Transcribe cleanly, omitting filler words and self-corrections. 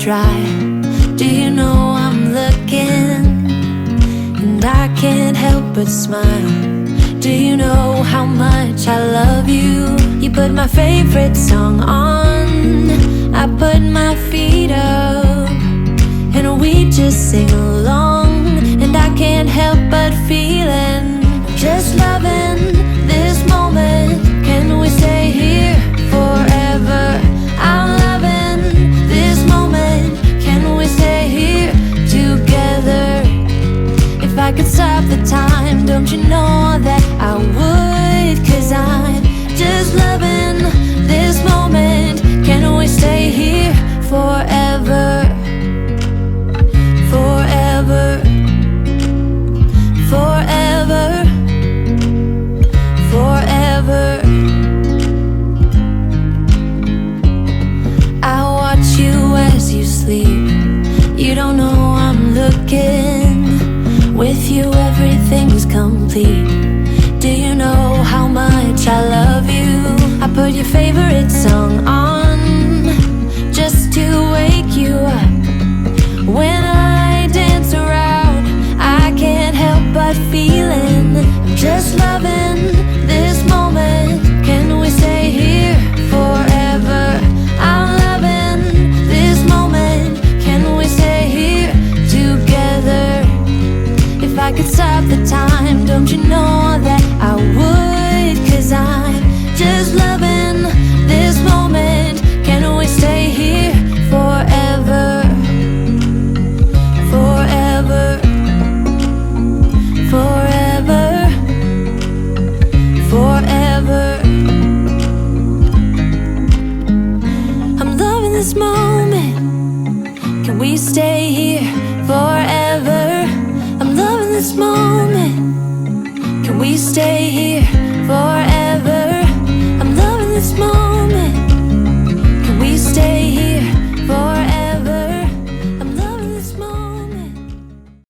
dry. Do you know I'm looking? And I can't help but smile. Do you know how much I love you? You put my favorite song on, I put my feet up, and we just sing along. And I can't help but feeling, just loving this moment. Can we stay here forever? I'm loving this moment. Can we stay here together? If I could stop the time, don't you know that I would? 'Cause I'm just loving this moment. Can we stay here forever? Forever, forever, forever. I watch you as you sleep. You don't know I'm looking. With you everything's complete. Do you know how much I love you? I put your favorite song on just to wake you up. When I dance around, I can't help but feeling, I'm just loving this moment. Can we stay here forever? I'm loving this moment. Can we stay here together? If I could stop the time, don't you know that I would? 'Cause I'm just loving this moment. Can we stay here forever? Forever, forever, forever. I'm loving this moment. Can we stay here forever? I'm loving this moment. Can we stay here forever?